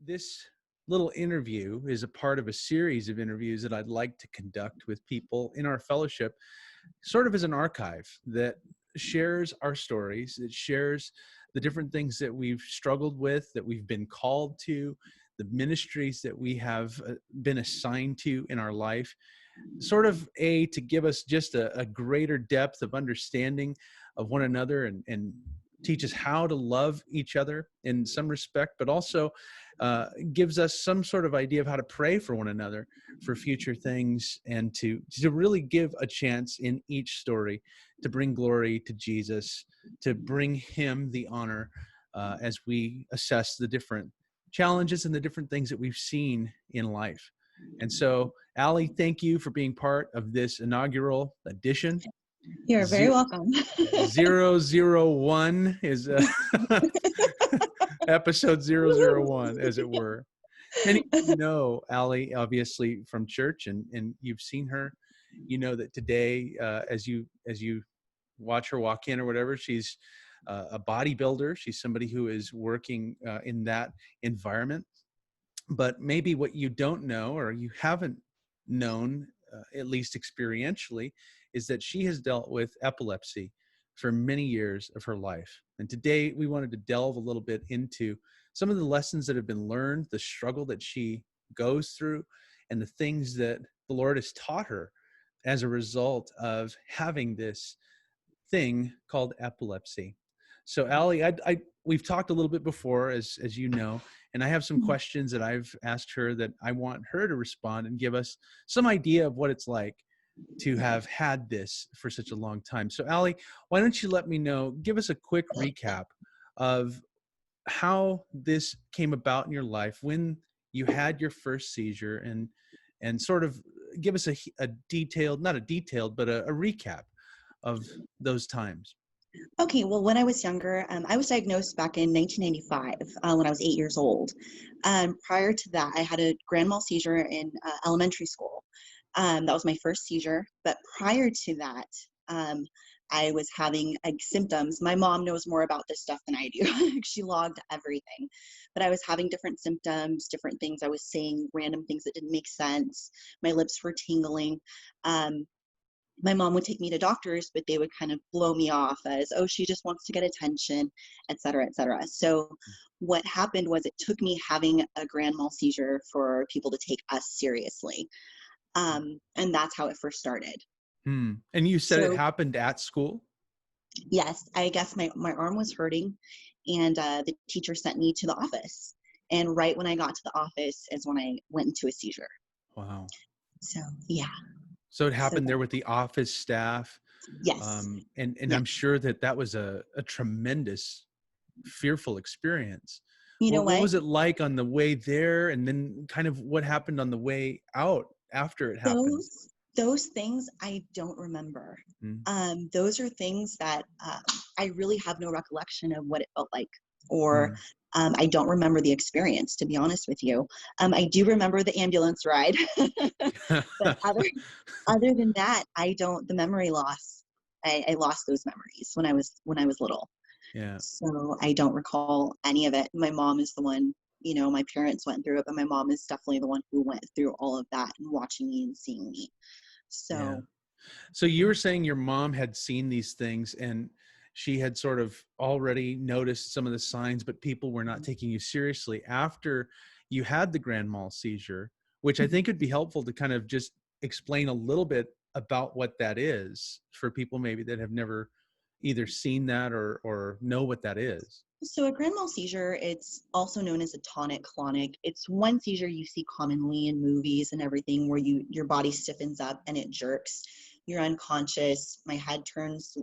This little interview is a part of a series of interviews that I'd like to conduct with people in our fellowship, sort of as an archive that shares our stories, that shares the different things that we've struggled with, that we've been called to, the ministries that we have been assigned to in our life, sort of to give us just a greater depth of understanding of one another and teach us how to love each other in some respect, but also gives us some sort of idea of how to pray for one another for future things, and to really give a chance in each story to bring glory to Jesus, to bring him the honor as we assess the different challenges and the different things that we've seen in life. And so, Allie, thank you for being part of this inaugural edition. You're very welcome. 001 is episode 001, as it were. Many of you know Allie, obviously, from church, and you've seen her. You know that today, as you watch her walk in or whatever, she's a bodybuilder. She's somebody who is working in that environment. But maybe what you don't know, or you haven't known, at least experientially, is that she has dealt with epilepsy for many years of her life. And today we wanted to delve a little bit into some of the lessons that have been learned, the struggle that she goes through, and the things that the Lord has taught her as a result of having this thing called epilepsy. So, Allie, we've talked a little bit before, as you know, and I have some questions that I've asked her that I want her to respond and give us some idea of what it's like to have had this for such a long time. So, Allie, why don't you let me know, give us a quick recap of how this came about in your life, when you had your first seizure, and sort of give us a detailed, not a detailed, but a recap of those times. Okay, well, when I was younger, I was diagnosed back in 1995 when I was 8 years old. Prior to that, I had a grand mal seizure in elementary school. That was my first seizure. But prior to that, I was having symptoms. My mom knows more about this stuff than I do. She logged everything. But I was having different symptoms, different things. I was saying random things that didn't make sense. My lips were tingling. My mom would take me to doctors, but they would kind of blow me off as, oh, she just wants to get attention, et cetera, et cetera. So what happened was it took me having a grand mal seizure for people to take us seriously. And that's how it first started. And you said it happened at school? Yes, I guess my arm was hurting, and the teacher sent me to the office. And right when I got to the office is when I went into a seizure. Wow. So, yeah. So it happened there with the office staff. Yes. And yes. I'm sure that was a tremendous, fearful experience. You know what was it like on the way there, and then kind of what happened on the way out after it happened? Those things I don't remember. Those are things that I really have no recollection of what it felt like, or I don't remember the experience, to be honest with you. I do remember the ambulance ride, but other than that, I don't. The memory loss, I lost those memories when I was little. Yeah. So I don't recall any of it. My mom is the one. You know, my parents went through it, but my mom is definitely the one who went through all of that and watching me and seeing me. So. Yeah. So you were saying your mom had seen these things, and she had sort of already noticed some of the signs, but people were not taking you seriously after you had the grand mal seizure, which I think would be helpful to kind of just explain a little bit about what that is for people maybe that have never either seen that or know what that is. So a grand mal seizure, it's also known as a tonic-clonic. It's one seizure you see commonly in movies and everything, where your body stiffens up and it jerks. You're unconscious. My head turns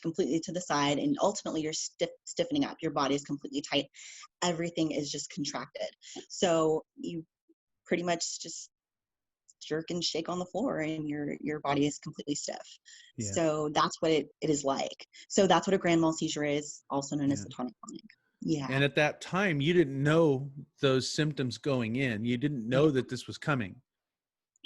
completely to the side, and ultimately you're stiffening up. Your body is completely tight. Everything is just contracted. So you pretty much just jerk and shake on the floor, and your body is completely stiff. Yeah. So that's what it is like. So that's what a grand mal seizure is, also known as a tonic-clonic. Yeah. And at that time, you didn't know those symptoms going in. You didn't know that this was coming.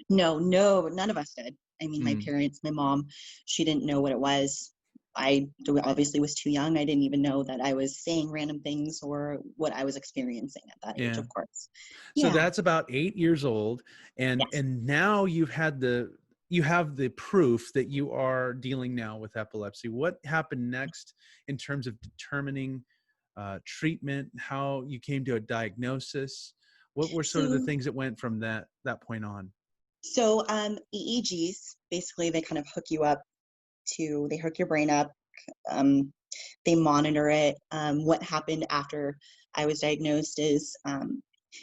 No, none of us did. I mean, my parents, my mom, she didn't know what it was. I obviously was too young. I didn't even know that I was saying random things or what I was experiencing at that age, Yeah. of course. So Yeah. that's about 8 years old. Yes. And now you have the proof that you are dealing now with epilepsy. What happened next in terms of determining treatment, how you came to a diagnosis? What were sort of the So, things that went from that point on? EEGs, basically, they kind of they hook your brain up. Um, they monitor it. What happened after I was diagnosed is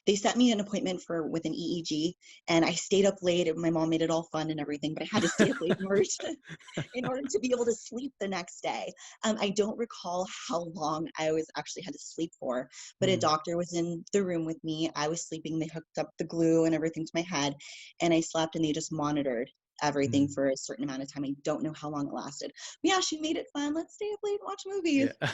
they set me an appointment with an EEG, and I stayed up late. My mom made it all fun and everything, but I had to stay up late in order to be able to sleep the next day. I don't recall how long I was actually had to sleep for, but a Hmm. doctor was in the room with me. I was sleeping. They hooked up the glue and everything to my head, and I slept, and they just monitored everything Hmm. for a certain amount of time. I don't know how long it lasted. But yeah, she made it fun. Let's stay up late and watch movies. Yeah.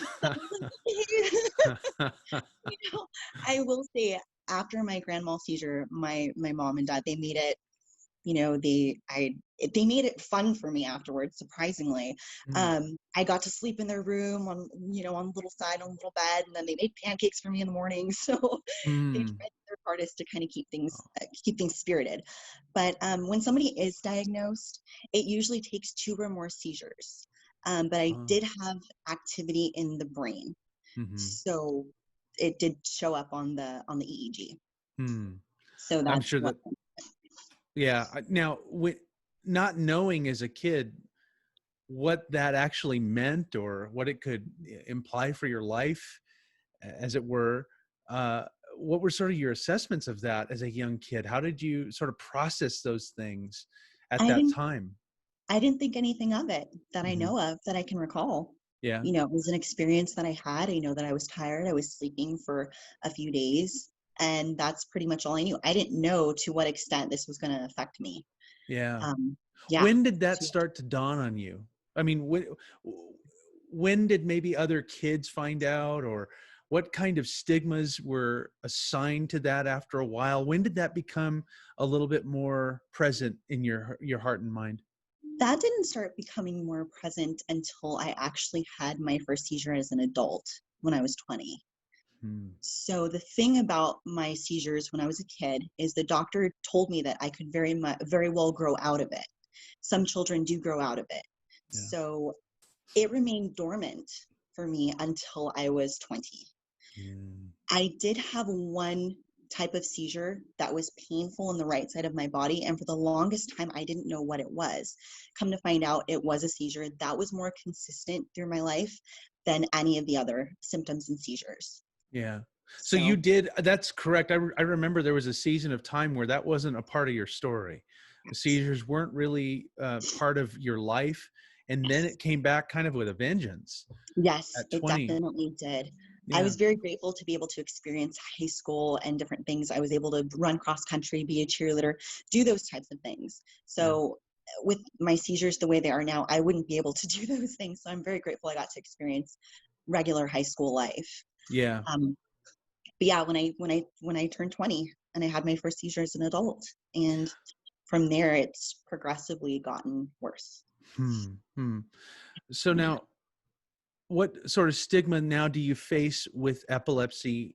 You know, I will say after my grand mal seizure, my mom and dad, they made it, they made it fun for me afterwards, surprisingly. Hmm. I got to sleep in their room on a little side, on a little bed, and then they made pancakes for me in the morning. So they Hmm. tried their hardest to kind of keep things spirited. But when somebody is diagnosed, it usually takes 2 or more seizures. But I Oh. did have activity in the brain, Hmm. so it did show up on the EEG. Hmm. So I'm that's sure what. that, yeah. Now, not knowing as a kid what that actually meant or what it could imply for your life, as it were, uh, what were sort of your assessments of that as a young kid? How did you sort of process those things at I that didn't time? I didn't think anything of it that I Hmm. know of that I can recall. Yeah. It was an experience that I had. I know that I was tired. I was sleeping for a few days, and that's pretty much all I knew. I didn't know to what extent this was going to affect me. Yeah. Um, yeah. When did that So start to dawn on you? I mean, when did maybe other kids find out, or what kind of stigmas were assigned to that after a while? When did that become a little bit more present in your heart and mind? that didn't start becoming more present until I actually had my first seizure as an adult when I was 20. Hmm. So the thing about my seizures when I was a kid is the doctor told me that I could very well grow out of it. Some children do grow out of it. Yeah. So it remained dormant for me until I was 20. Mm. I did have one type of seizure that was painful in the right side of my body. And for the longest time, I didn't know what it was. Come to find out, it was a seizure that was more consistent through my life than any of the other symptoms and seizures. Yeah. So you So, did, that's correct. I remember there was a season of time where that wasn't a part of your story. The seizures weren't really part of your life. And then yes. it came back kind of with a vengeance Yes, at it 20. definitely did. I Yeah. was very grateful to be able to experience high school and different things. I was able to run cross country, be a cheerleader, do those types of things. Yeah. So, with my seizures the way they are now, I wouldn't be able to do those things. So, I'm very grateful I got to experience regular high school life. Yeah. Um, but yeah, when I turned 20 and I had my first seizure as an adult, and from there it's progressively gotten worse. Hmm. Hmm. So Yeah. now, what sort of stigma now do you face with epilepsy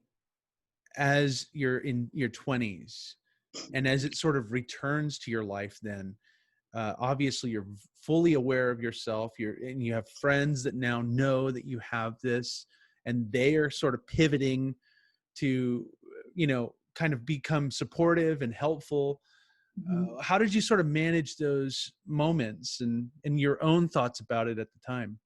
as you're in your 20s and as it sort of returns to your life then? Obviously you're fully aware of yourself, and you have friends that now know that you have this, and they are sort of pivoting to kind of become supportive and helpful. Mhm. How did you sort of manage those moments and your own thoughts about it at the time?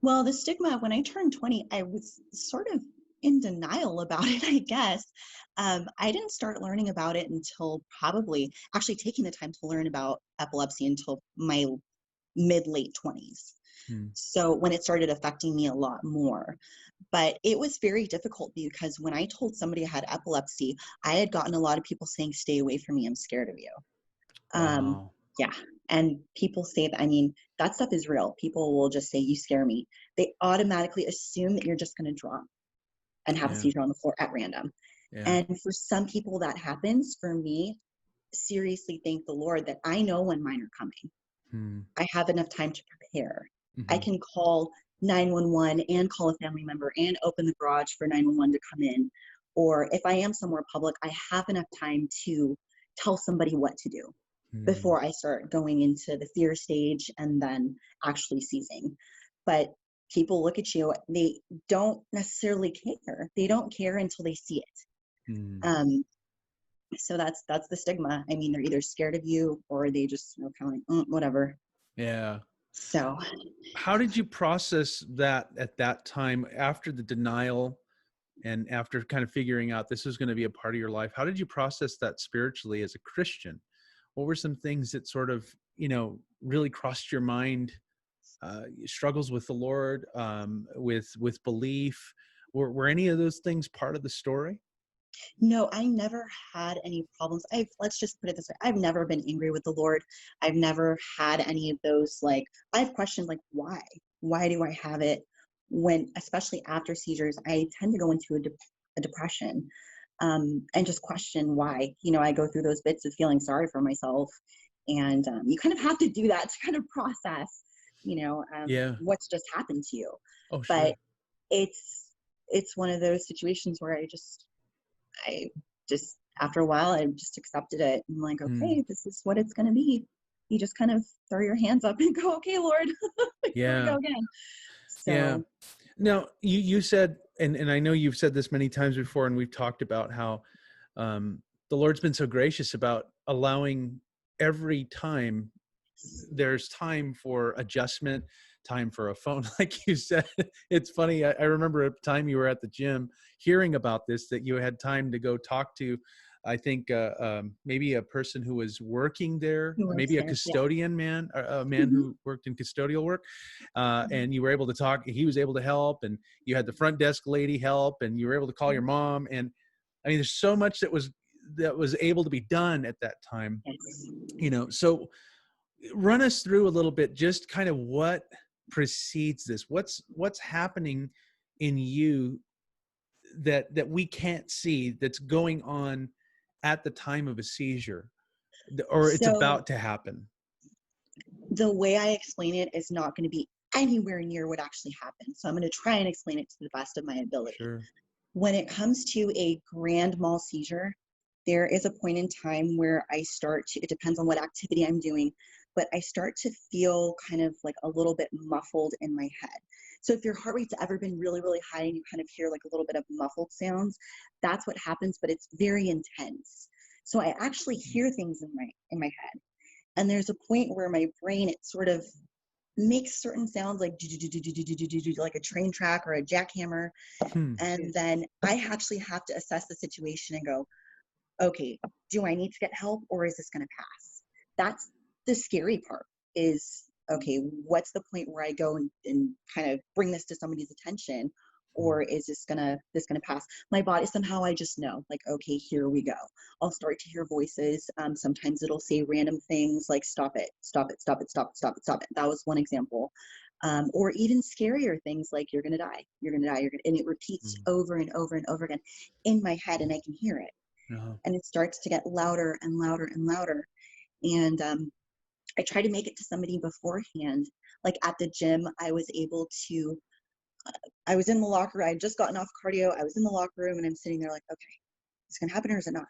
Well, the stigma, when I turned 20, I was sort of in denial about it, I guess. I didn't start learning about it until probably actually taking the time to learn about epilepsy until my mid late 20s. Hmm. So when it started affecting me a lot more. But it was very difficult because when I told somebody I had epilepsy, I had gotten a lot of people saying, "Stay away from me, I'm scared of you." Um, Wow. yeah. And people say that, I mean, that stuff is real. People will just say, "You scare me." They automatically assume that you're just going to drop and have a Yeah. seizure on the floor at random. Yeah. And for some people that happens. For me, seriously, thank the Lord that I know when mine are coming. Hmm. I have enough time to prepare. I Hmm. can call 911 and call a family member and open the garage for 911 to come in. Or if I am somewhere public, I have enough time to tell somebody what to do Hmm. before I start going into the fear stage and then actually seizing. But people look at you, they don't necessarily care. They don't care until they see it. Hmm. So that's the stigma. I mean, they're either scared of you or they just, kind of like, whatever. Yeah. So How did you process that at that time after the denial and after kind of figuring out this was going to be a part of your life? How did you process that spiritually as a Christian? What were some things that sort of, really crossed your mind? Struggles with the Lord, with belief. Were any of those things part of the story? no, I never had any problems. Let's just put it this way. I've never been angry with the Lord. I've never had any of those, like, I've questioned, like, why? Why do I have it? When, especially after seizures, I tend to go into a depression, and just question why. I go through those bits of feeling sorry for myself. And you kind of have to do that to kind of process, Yeah. what's just happened to you. Oh, But sure. it's one of those situations where I just, after a while, I just accepted it. I'm like, Hmm. okay, this is what it's going to be. You just kind of throw your hands up and go, okay, Lord, here we go Yeah. again. Yeah. So, Now, you said, and I know you've said this many times before, and we've talked about how um, the Lord's been so gracious about allowing every time there's time for adjustment, time for a phone, like you said. It's funny. I remember a time you were at the gym hearing about this, that you had time to go talk to, I think, maybe a person who was working there, who works maybe a there? Yeah. custodian man, a man Mhm. who worked in custodial work. And you were able to talk, he was able to help, and you had the front desk lady help, and you were able to call your mom. And I mean, there's so much that was able to be done at that time, Yes. so run us through a little bit, just kind of what precedes this. What's happening in you that we can't see, that's going on at the time of a seizure, or it's So about to happen? the way I explain it is not going to be anywhere near what actually happened. So I'm going to try and explain it to the best of my ability. Sure. When it comes to a grand mal seizure, there is a point in time where I start to, it depends on what activity I'm doing, but I start to feel kind of like a little bit muffled in my head. So if your heart rate's ever been really, really high and you kind of hear like a little bit of muffled sounds, that's what happens, but it's very intense. So I actually hear things in my head. And there's a point where my brain, it sort of makes certain sounds like a train track or a jackhammer. Hmm. And then I actually have to assess the situation and go, okay, do I need to get help or is this going to pass? That's the scary part is, okay, what's the point where I go and kind of bring this to somebody's attention, Hmm. or is this gonna pass? My body, somehow I just know, like, okay, here we go. I'll start to hear voices. Sometimes it'll say random things like, stop it, stop it, stop it, stop it, stop it, stop it. That was one example. Or even scarier things like, you're gonna die, you're gonna die, and it repeats Hmm. over and over and over again in my head, and I can hear it, Uh-huh. and it starts to get louder and louder and louder. And I try to make it to somebody beforehand. Like at the gym, I was in the locker. I had just gotten off cardio. I was in the locker room and I'm sitting there like, okay, it's going to happen or is it not?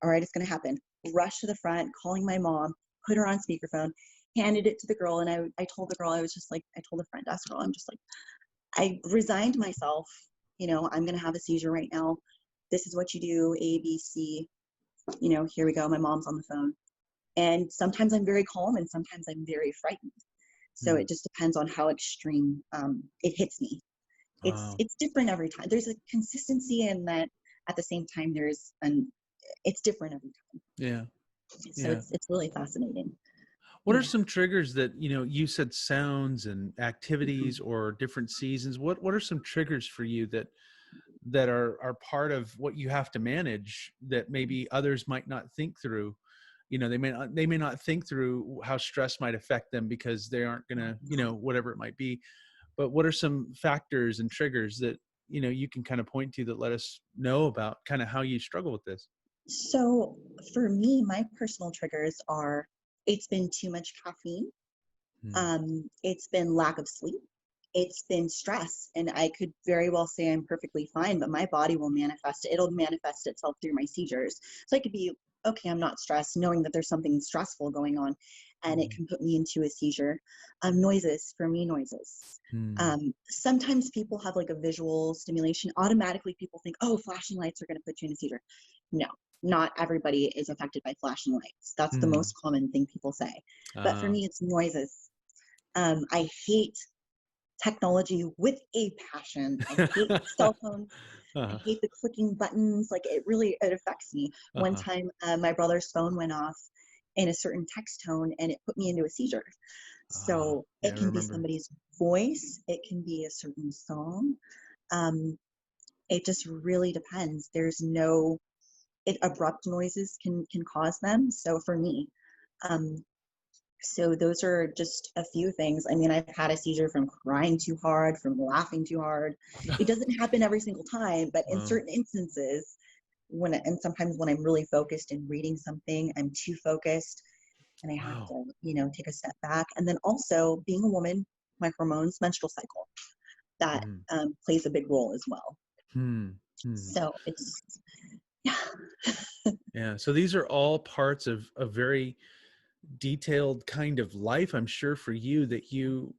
All right, it's going to happen. Rush to the front, calling my mom, put her on speakerphone, handed it to the girl. And I told the girl, I told the front desk girl, I'm just like, I resigned myself. I'm going to have a seizure right now. This is what you do, A, B, C. Here we go. My mom's on the phone. And sometimes I'm very calm and sometimes I'm very frightened. So Hmm. it just depends on how extreme it hits me. It's Wow. it's different every time. There's a consistency in that. At the same time, it's different every time. Yeah. So Yeah. it's really fascinating. What are Yeah. some triggers that, you said sounds and Mhm. activities or different seasons? What are some triggers for you that are part of what you have to manage, that maybe others might not think through? They may not think through how stress might affect them because they aren't gonna, whatever it might be. But what are some factors and triggers that, you can kind of point to that let us know about kind of how you struggle with this? So for me, my personal triggers are, it's been too much caffeine. Hmm. It's been lack of sleep. It's been stress. And I could very well say I'm perfectly fine, but my body will manifest it. It'll manifest itself through my seizures. So I could be, okay, I'm not stressed, knowing that there's something stressful going on, and it Hmm. can put me into a seizure. Noises, for me, noises. Hmm. Sometimes people have like a visual stimulation. Automatically, people think, oh, flashing lights are going to put you in a seizure. No, not everybody is affected by flashing lights. That's the Hmm. most common thing people say. But for Uh, me, it's noises. I hate technology with a passion. I hate cell phones. I uh-huh. hate the clicking buttons. Like it affects me. One Uh-huh. time, my brother's phone went off in a certain text tone, and it put me into a seizure. So Yeah, I it can be remember. somebody's voice. It can be a certain song. Um, it just really depends. Abrupt noises can cause them. So for me, um, so those are just a few things. I mean, I've had a seizure from crying too hard, from laughing too hard. It doesn't happen every single time, but in Wow. certain instances, and sometimes when I'm really focused and reading something, I'm too focused and I have Wow. to, take a step back. And then also being a woman, my hormones, menstrual cycle, that Hmm. plays a big role as well. Hmm. Hmm. So it's, yeah. Yeah. So these are all parts of a very detailed kind of life, I'm sure, for you, that you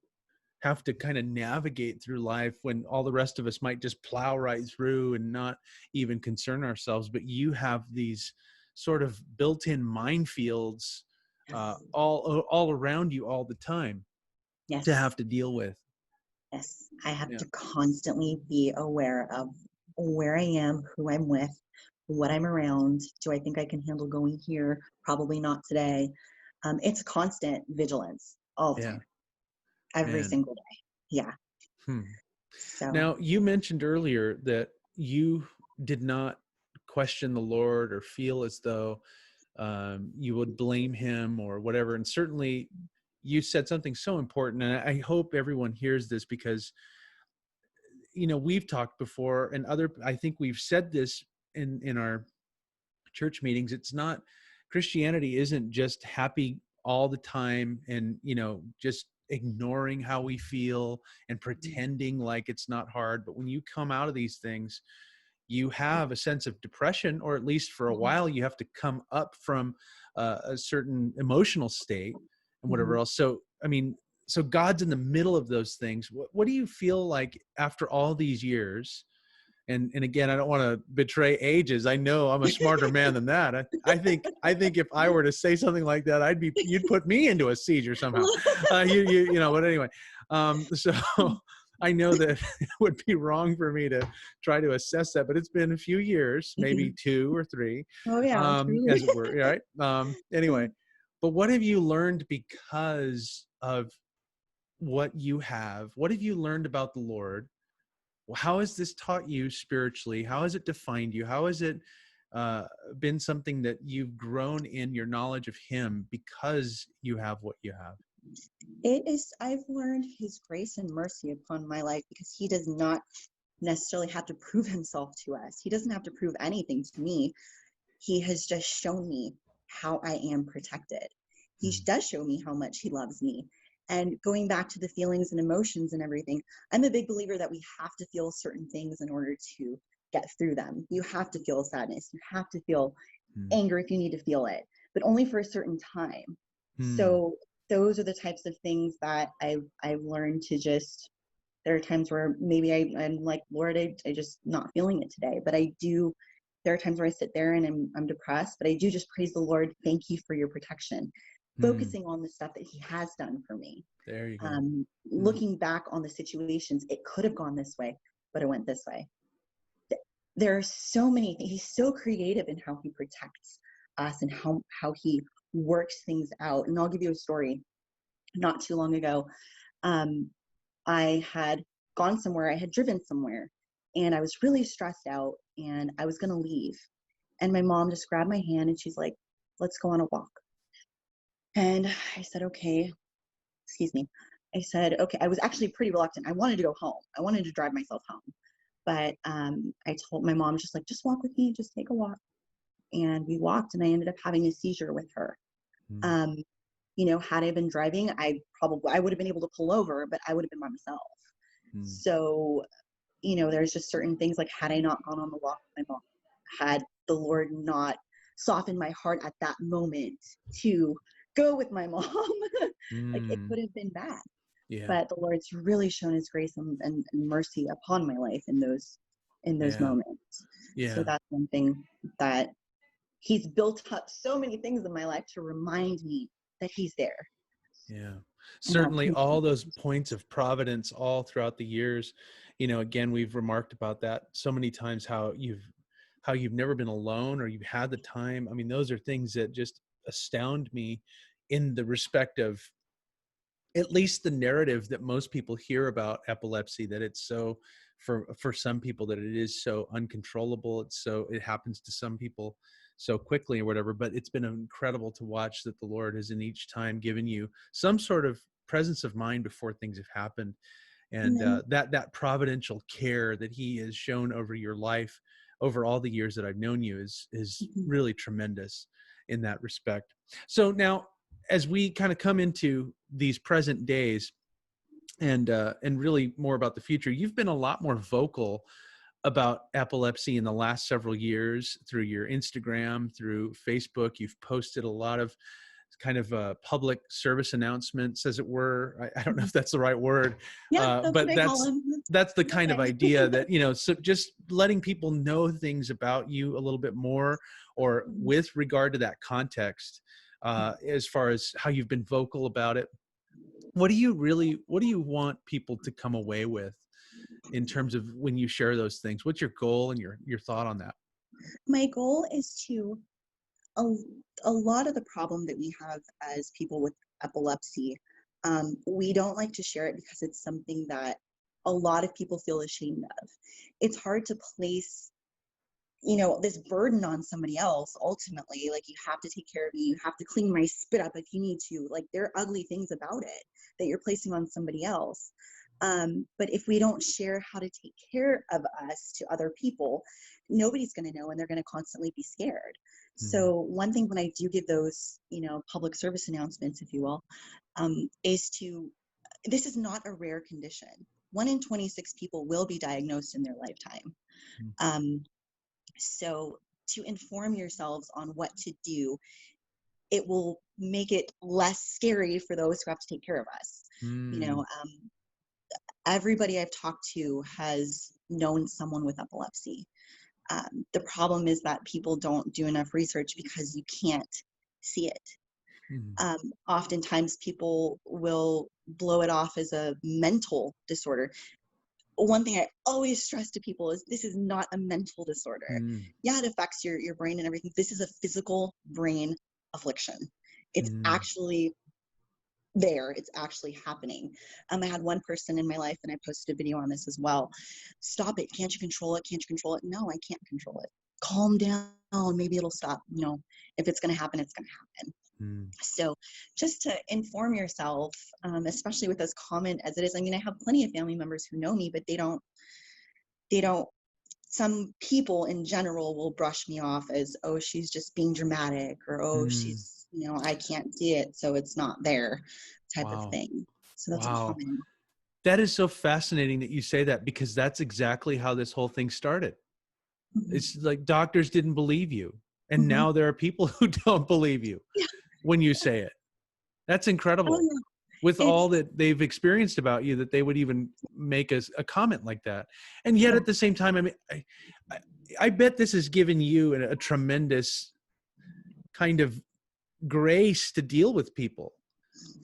have to kind of navigate through life when all the rest of us might just plow right through and not even concern ourselves. But you have these sort of built-in minefields Yes. all around you all the time to Yes. have to deal with. Yes, I have Yeah. to constantly be aware of where I am, who I'm with, what I'm around. Do I think I can handle going here? Probably not today. It's constant vigilance all the Yeah. time, every Man. single day. Yeah. Hmm. So, Now, you mentioned earlier that you did not question the Lord or feel as though you would blame him or whatever. And certainly you said something so important. And I hope everyone hears this, because, we've talked before, and I think we've said this in our church meetings. It's not, Christianity isn't just happy all the time and, just ignoring how we feel and pretending like it's not hard. But when you come out of these things, you have a sense of depression, or at least for a while, you have to come up from a certain emotional state and whatever mhm. else. So, I mean, so God's in the middle of those things. What do you feel like after all these years? And again, I don't want to betray ages. I know I'm a smarter man than that. I think if I were to say something like that, you'd put me into a seizure somehow. But anyway, so I know that it would be wrong for me to try to assess that, but it's been a few years, maybe 2 or 3, Oh, yeah, truly. as it were. Right. Anyway, but what have you learned because of what you have? What have you learned about the Lord? How has this taught you spiritually? How has it defined you? How has it uh, been something that you've grown in your knowledge of him because you have what you have? I've learned his grace and mercy upon my life, because he does not necessarily have to prove himself to us. He doesn't have to prove anything to me. He has just shown me how I am protected. He Mm, does show me how much he loves me. And going back to the feelings and emotions and everything, I'm a big believer that we have to feel certain things in order to get through them. You have to feel sadness. You have to feel mm, anger if you need to feel it, but only for a certain time. mm, So those are the types of things that I've learned to just, there are times where maybe I'm like, Lord, I just not feeling it today. But there are times where I sit there and I'm depressed, but I do just praise the Lord. Thank you for your protection. mm. Focusing on the stuff that he has done for me. There you go. Mm, Looking back on the situations, it could have gone this way, but it went this way. There are so many things. He's so creative in how he protects us and how he works things out. And I'll give you a story. Not too long ago, um, I had gone somewhere, I had driven somewhere, and I was really stressed out and I was going to leave. And my mom just grabbed my hand and she's like, let's go on a walk. And I said, okay, excuse me. I said, okay. I was actually pretty reluctant. I wanted to go home. I wanted to drive myself home. But I told my mom, just like, just walk with me, just take a walk. And we walked, and I ended up having a seizure with her. mm, Um, had I been driving, I would have been able to pull over, but I would have been by myself. Mm. So, there's just certain things, like, had I not gone on the walk with my mom, had the Lord not softened my heart at that moment to go with my mom, like, it Mm. could have been bad. Yeah. But the Lord's really shown his grace and mercy upon my life in those Yeah. moments. So Yeah. that's one thing, that he's built up so many things in my life to remind me that he's there. Yeah. And I'll Certainly all continue. those points of providence all throughout the years. Again, we've remarked about that so many times, how you've never been alone, or you've had the time. I mean, those are things that just astound me, in the respect of at least the narrative that most people hear about epilepsy, that it's so, for some people, that it is so uncontrollable. It happens to some people so quickly or whatever. But it's been incredible to watch that the Lord has in each time given you some sort of presence of mind before things have happened. And Amen. that providential care that he has shown over your life, over all the years that I've known you, is Mhm. really tremendous in that respect. So now, as we kind of come into these present days, and really more about the future, you've been a lot more vocal about epilepsy in the last several years, through your Instagram, through Facebook. You've posted a lot of kind of public service announcements, as it were. I don't know Mhm. if that's the right word, Yeah, that's what but I call that's him. that's the It's kind of okay. idea that, so just letting people know things about you a little bit more, or Mhm. with regard to that context, as far as how you've been vocal about it. What do you want people to come away with, in terms of when you share those things? What's your goal and your thought on that? My goal is to, a, a lot of the problem that we have as people with epilepsy, we don't like to share it because it's something that a lot of people feel ashamed of. It's hard to place, this burden on somebody else. Ultimately, like, you have to take care of me, you have to clean my spit up if you need to. Like, there are ugly things about it that you're placing on somebody else. But if we don't share how to take care of us to other people, nobody's going to know, and they're going to constantly be scared. Mm. So one thing, when I do give those, public service announcements, if you will, is to, this is not a rare condition. 1 in 26 people will be diagnosed in their lifetime. Mm. Um, so to inform yourselves on what to do, it will make it less scary for those who have to take care of us. You know, Mm. everybody I've talked to has known someone with epilepsy. The problem is that people don't do enough research because you can't see it. Mm. Oftentimes people will blow it off as a mental disorder. One thing I always stress to people is, this is not a mental disorder. Mm. Yeah, it affects your brain and everything. This is a physical brain affliction. It's Mm. actually there. It's actually happening. I had one person in my life, and I posted a video on this as well. Stop it. Can't you control it? Can't you control it? No, I can't control it. Calm down. Maybe it'll stop. If it's going to happen, it's going to happen. Mm. So just to inform yourself, especially with as common as it is. I mean, I have plenty of family members who know me, but they don't, some people in general will brush me off as, oh, she's just being dramatic, or, oh, Mm. she's, I can't see it, so it's not there, type of Wow. thing. So that's a Wow. common. That is so fascinating that you say that, because that's exactly how this whole thing started. Mhm. It's like doctors didn't believe you, and Mhm. now there are people who don't believe you Yeah. when you say it. That's Oh, incredible. yeah. With all It's, that they've experienced about you, that they would even make a comment like that. And yet yeah. at the same time, I mean, I, I bet this has given you a tremendous kind of grace to deal with people,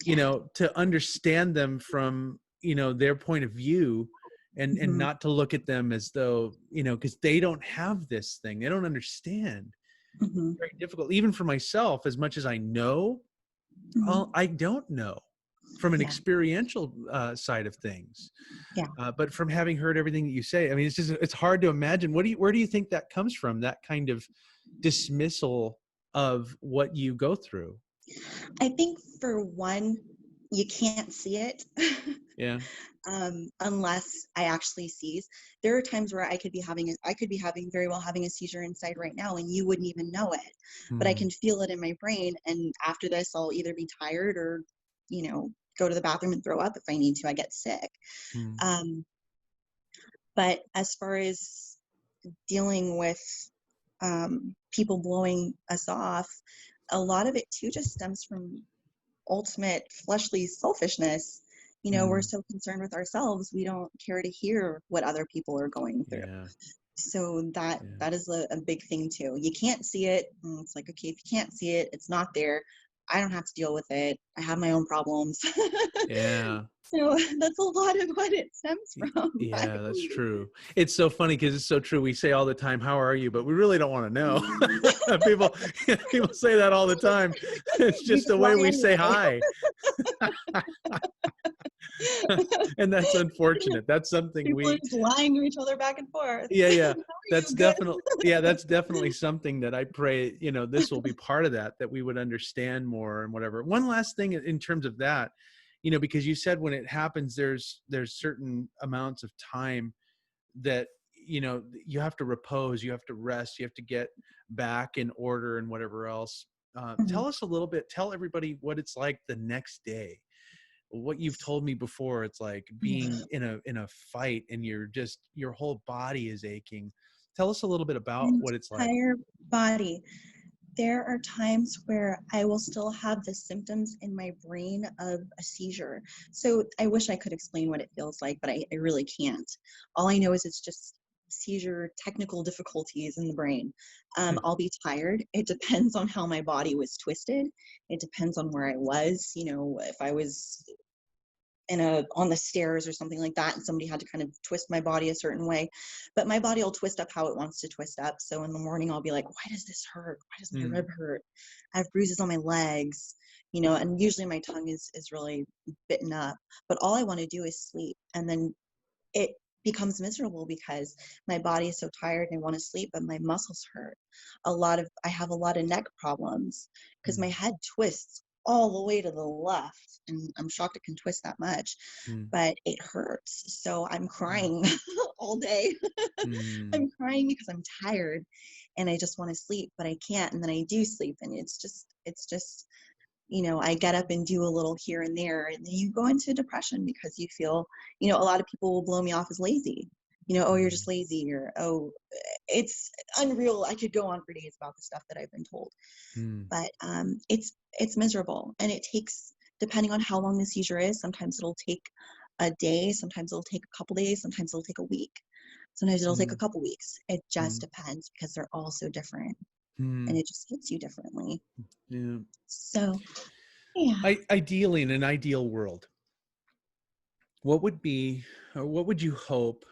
Yeah. to understand them from, their point of view, and Mhm. not to look at them as though, because they don't have this thing. They don't understand. Mhm. Very difficult, even for myself, as much as I know, Mhm. I don't know from an Yeah. experiential side of things. Yeah. But from having heard everything that you say, I mean, it's hard to imagine. Where do you think that comes from? That kind of dismissal of what you go through. I think, for one, you can't see it. Yeah. Unless I actually seize. There are times where I could be having very well having a seizure inside right now, and you wouldn't even know it, but I Hmm. can feel it in my brain. And after this, I'll either be tired or, go to the bathroom and throw up if I need to. I get sick. Hmm. Um, but as far as dealing with people blowing us off, a lot of it too just stems from ultimate fleshly selfishness. We're Hmm. so concerned with ourselves, we don't care to hear what other people are going through. Yeah. So that Yeah. that is a big thing too. You can't see it. And it's like, okay, if you can't see it, it's not there. I don't have to deal with it. I have my own problems. Yeah. So that's a lot of what it stems from, I Yeah, that's believe. true. It's so funny because it's so true. We say all the time, "How are you?" But we really don't want to know. People, people say that all the time. It's We just the just way lie we say anyway. hi, and that's unfortunate. That's something People are we, just lying to each other back and forth. yeah, How yeah. are That's you? Good. definitely, yeah, that's definitely something that I pray. This will be part of that we would understand more and whatever. One last thing in terms of that, because you said when it happens, there's certain amounts of time that you have to repose, you have to rest, you have to get back in order and whatever else. Mhm. Tell us a little bit, tell everybody what it's like the next day. What you've told me before, it's like being in a fight and your whole body is aching. Tell us a little bit about what it's like. Entire body. There are times where I will still have the symptoms in my brain of a seizure. So I wish I could explain what it feels like, but I really can't. All I know is it's just seizure technical difficulties in the brain. I'll be tired. It depends on how my body was twisted. It depends on where I was. If I was on the stairs or something like that, and somebody had to kind of twist my body a certain way, but my body will twist up how it wants to twist up. So in the morning I'll be like, why does this hurt? Why does my Mm, rib hurt? I have bruises on my legs, and usually my tongue is really bitten up, but all I want to do is sleep. And then it becomes miserable because my body is so tired and I want to sleep, but my muscles hurt. I have a lot of neck problems because my mm, head twists all the way to the left, and I'm shocked it can twist that much, mm, but it hurts. So I'm mm, crying all day. mm, I'm crying because I'm tired and I just want to sleep, but I can't. And then I do sleep, and it's just I get up and do a little here and there, and then you go into depression because you feel, a lot of people will blow me off as lazy. Oh, you're mm, just lazy, or oh, it's unreal. I could go on for days about the stuff that I've been told, mm, but it's miserable, and it takes, depending on how long the seizure is. Sometimes it'll take a day, sometimes it'll take a couple days, sometimes it'll take a week, sometimes it'll take a mm, couple weeks. It just mm, depends because they're all so different, and mm. it just hits you differently. Yeah. So yeah. Ideally, in an ideal world, what would be, or what would you hope,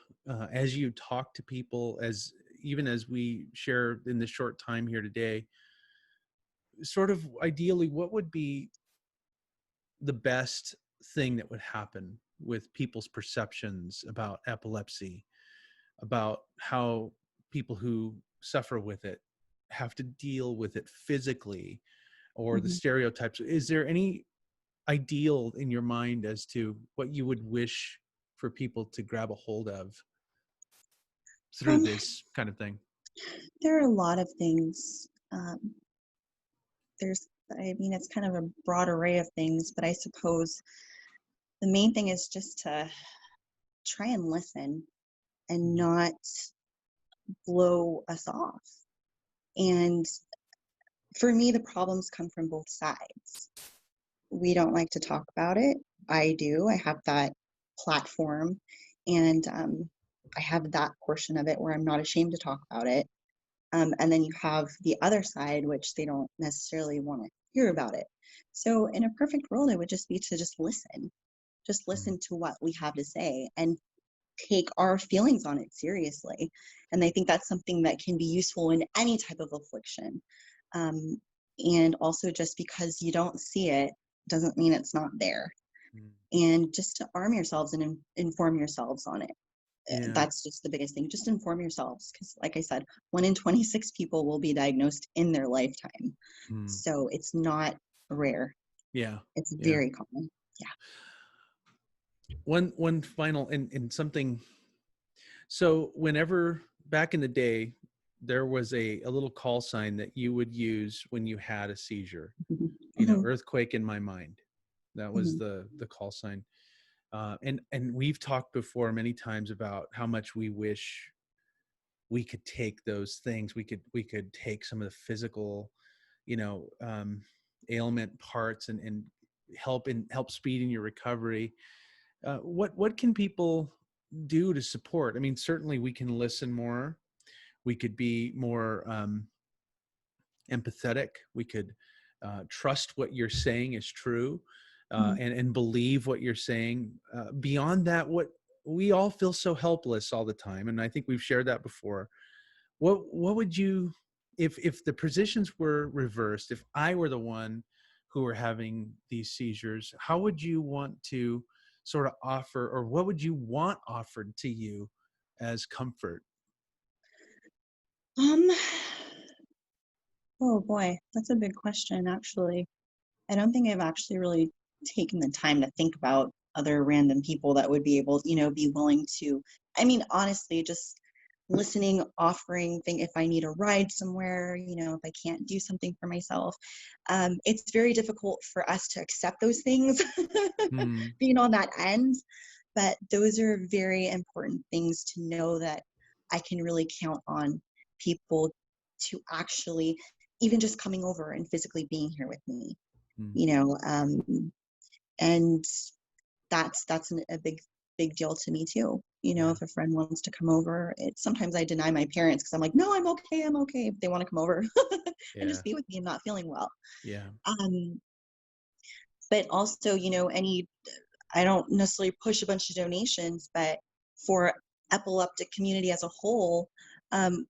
as you talk to people, as even as we share in this short time here today, sort of ideally, what would be the best thing that would happen with people's perceptions about epilepsy, about how people who suffer with it have to deal with it physically, or the Mhm. stereotypes? Is there any ideal in your mind as to what you would wish for people to grab a hold of through Um, this kind of thing? there are a lot of things. I mean, it's kind of a broad array of things, but I suppose the main thing is just to try and listen and Mm, not blow us off. And for me, the problems come from both sides. We don't like to talk about it. I do. I have that platform, and I have that portion of it where I'm not ashamed to talk about it. And then you have the other side, which they don't necessarily want to hear about it. So, in a perfect world, it would just be to just mm, listen to what we have to say and take our feelings on it seriously. And I think that's something that can be useful in any type of affliction. Um, and also, just because you don't see it doesn't mean it's not there. mm. And just to arm yourselves and inform yourselves on it. Yeah. That's just the biggest thing. Just inform yourselves, because like I said, 1 in 26 people will be diagnosed in their lifetime. Mm. So it's not rare. Yeah. It's Yeah. very common. Yeah. One final and something. So whenever back in the day, there was a little call sign that you would use when you had a seizure. Mhm. You know, Mhm. earthquake in my mind. That was Mhm. the call sign. And we've talked before many times about how much we wish we could take those things. We could take some of the physical, you know, ailment parts and help speed in your recovery. What can people do to support? I mean, certainly we can listen more. We could be more empathetic. We could trust what you're saying is true, Mhm. and believe what you're saying. Beyond that, what we all feel so helpless all the time, and I think we've shared that before. What would you, if the positions were reversed, if I were the one who were having these seizures, how would you want to sort of offer, or what would you want offered to you as comfort? Um, oh boy, that's a big question, actually. I don't think I've actually really taken the time to think about other random people that would be able, be willing to, I mean, honestly, just listening, offering thing if I need a ride somewhere, if I can't do something for myself. It's very difficult for us to accept those things Hmm. being on that end, but those are very important things to know that I can really count on people to actually even just coming over and physically being here with me, Hmm. you know um and a big deal to me too. Yeah. If a friend wants to come over, sometimes I deny my parents because I'm like, no, I'm okay if they want to come over and Yeah. just be with me and not feeling well. Yeah. um but also, any I don't necessarily push a bunch of donations, but for epileptic community as a whole,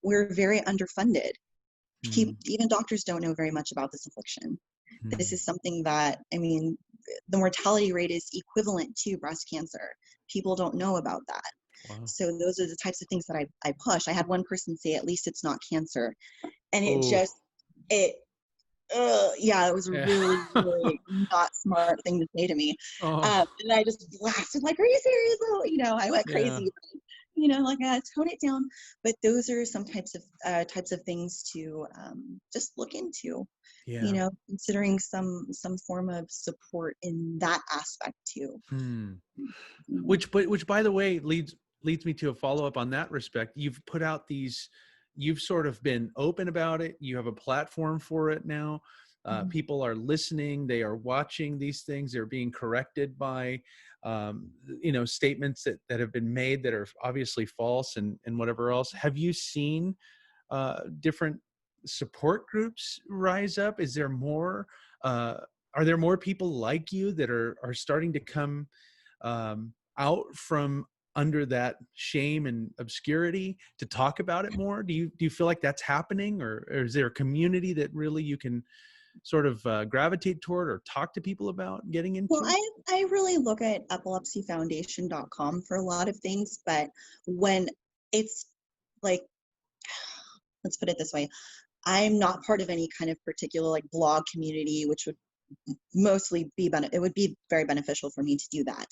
we're very underfunded. Hmm. Even doctors don't know very much about this affliction. This Hmm. is something that, I mean, the mortality rate is equivalent to breast cancer. People don't know about that. Wow. So those are the types of things that I push. I had one person say, at least it's not cancer. And it Oh. just, it, yeah, it was a Yeah. really, really not smart thing to say to me. Oh. And I just blasted, like, are you serious? Oh, I went Yeah. crazy. Like, tone it down. But those are some types of things to just look into. Yeah. Considering some form of support in that aspect too. Hmm. You know. Which by the way leads me to a follow-up on that respect. You've put out these, you've sort of been open about it. You have a platform for it now. Mhm. People are listening. They are watching these things. They're being corrected by, statements that have been made that are obviously false and whatever else. Have you seen different support groups rise up? Is there more? Uh, are there more people like you that are starting to come out from under that shame and obscurity to talk about it more? Do you feel like that's happening, or is there a community that really you can sort of gravitate toward or talk to people about getting Well, into? I really look at epilepsyfoundation.com for a lot of things, but when it's like, let's put it this way, I'm not part of any kind of particular like blog community, which would mostly it would be very beneficial for me to do that.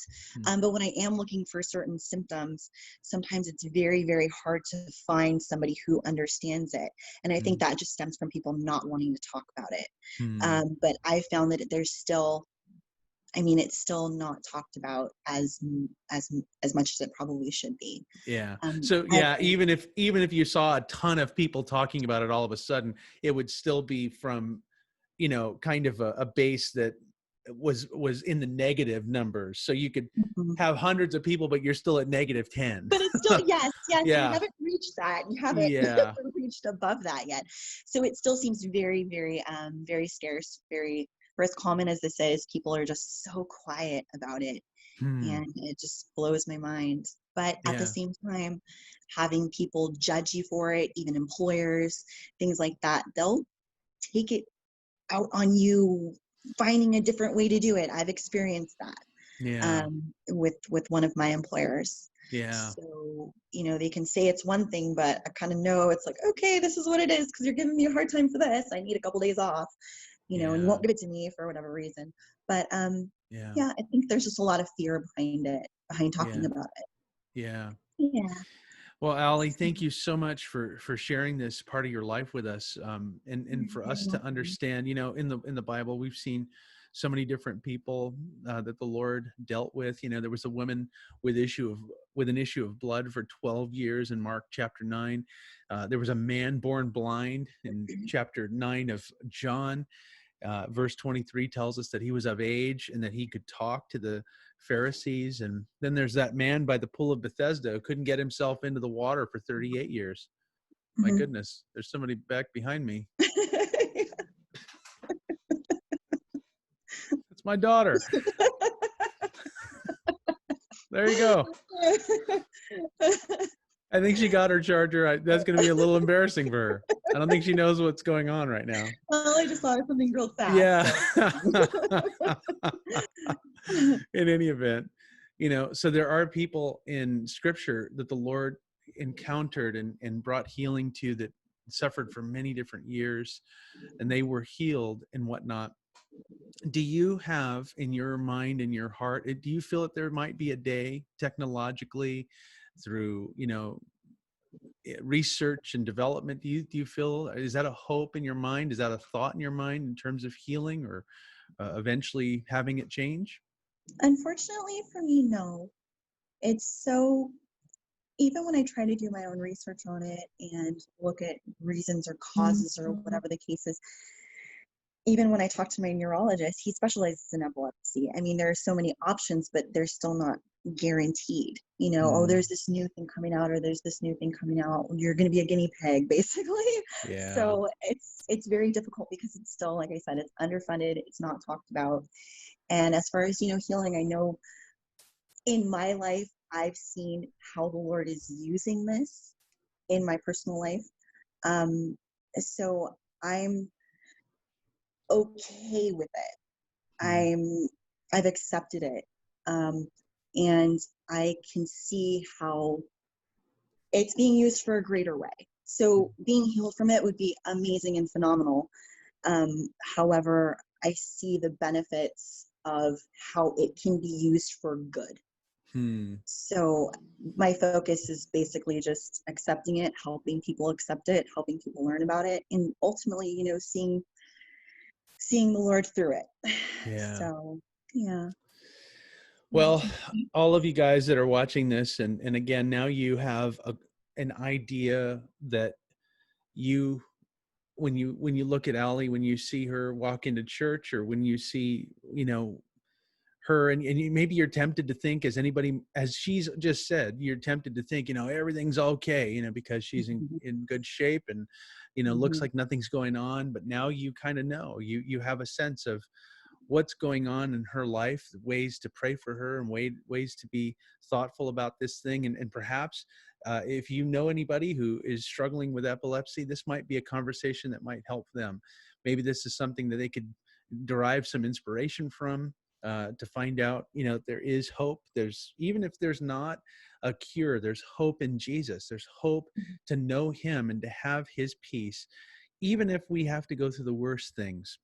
Hmm. But when I am looking for certain symptoms, sometimes it's very, very hard to find somebody who understands it. And I think Hmm. that just stems from people not wanting to talk about it. Hmm. But I found that there's still, I mean, it's still not talked about as much as it probably should be. Yeah. Um, So I, yeah, even if you saw a ton of people talking about it all of a sudden, it would still be from, kind of a base that was in the negative numbers. So you could Mhm. have hundreds of people, but you're still at -10. But it's still, yes, yes, you Yeah. haven't reached that. You haven't Yeah. reached above that yet. So it still seems very, very, very scarce, very, for as common as this is, people are just so quiet about it. Hmm. And it just blows my mind. But at the Yeah. same time, having people judge you for it, even employers, things like that, they'll take it out on you finding a different way to do it. I've experienced that Yeah. with one of my employers. Yeah. So, they can say it's one thing, but I kind of know it's like, okay, this is what it is because you're giving me a hard time for this. I need a couple days off, and you Yeah. won't give it to me for whatever reason. But Yeah. yeah, I think there's just a lot of fear behind it. behind Yeah. talking about it. Yeah. Yeah. Well, Allie, thank you so much for sharing this part of your life with us, and You're for very us to welcome. understand. In the Bible, we've seen so many different people that the Lord dealt with. There was a woman with an issue of blood for 12 years in Mark chapter 9. There was a man born blind in chapter 9 of John. Verse 23 tells us that he was of age and that he could talk to the Pharisees. And then there's that man by the pool of Bethesda who couldn't get himself into the water for 38 years. My Mhm. goodness, there's somebody back behind me. It's my daughter. There you go. I think she got her charger. That's going to be a little embarrassing for her. I don't think she knows what's going on right now. Well, I just thought of something real fast. Yeah. So. In any event, so there are people in scripture that the Lord encountered and brought healing to, that suffered for many different years, and they were healed and whatnot. Do you have in your mind and your heart, do you feel that there might be a day technologically through, research and development? Do you feel, is that a hope in your mind? Is that a thought in your mind in terms of healing, or eventually having it change? Unfortunately for me, no. It's so, even when I try to do my own research on it and look at reasons or causes or whatever the case is, even when I talk to my neurologist, he specializes in epilepsy. I mean, there are so many options, but they're still not guaranteed. Oh, there's this new thing coming out, or there's this new thing coming out. You're going to be a guinea pig, basically. Yeah. So it's very difficult because it's still, like I said, it's underfunded. It's not talked about. And as far as healing, I know in my life, I've seen how the Lord is using this in my personal life. So I'm okay with it. I've accepted it. And I can see how it's being used for a greater way. So being healed from it would be amazing and phenomenal. However, I see the benefits of how it can be used for good. So my focus is basically just accepting it, helping people accept it, helping people learn about it, and ultimately, seeing the Lord through it. Yeah. So yeah. Well, all of you guys that are watching this, and again, now you have an idea that you, when you look at Allie, when you see her walk into church, or when you see, her, and maybe you're tempted to think, as she's just said, you're tempted to think, everything's okay, because she's in good shape, and, looks like nothing's going on. But now you kind of know, you have a sense of what's going on in her life, ways to pray for her, and ways to be thoughtful about this thing. And perhaps if you know anybody who is struggling with epilepsy, this might be a conversation that might help them. Maybe this is something that they could derive some inspiration from, to find out, there is hope. Even if there's not a cure, there's hope in Jesus. There's hope to know him and to have his peace. Even if we have to go through the worst things,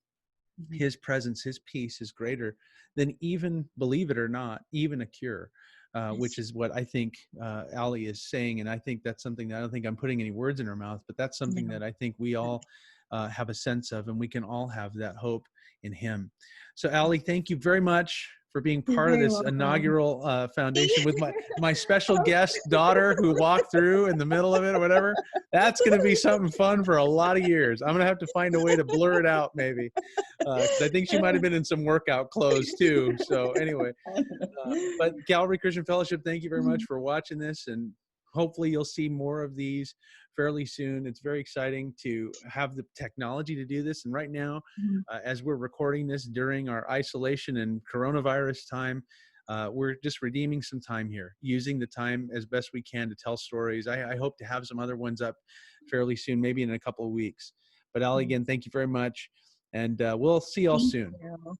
his presence, his peace is greater than, even, believe it or not, even a cure, which is what I think Allie is saying. And I think that's something that, I don't think I'm putting any words in her mouth, but that's something that I think we all have a sense of, and we can all have that hope in him. So Allie, thank you very much for being You're part of very this welcome. inaugural foundation with my special guest daughter who walked through in the middle of it, or whatever. That's going to be something fun for a lot of years. I'm going to have to find a way to blur it out, maybe, because I think she might have been in some workout clothes too. So anyway, but Calvary Christian Fellowship, thank you very much for watching this, and hopefully you'll see more of these fairly soon. It's very exciting to have the technology to do this. And right now, as we're recording this during our isolation and coronavirus time, we're just redeeming some time here, using the time as best we can to tell stories. I hope to have some other ones up fairly soon, maybe in a couple of weeks. But Allie, again, thank you very much. And we'll see y'all Thank soon. you.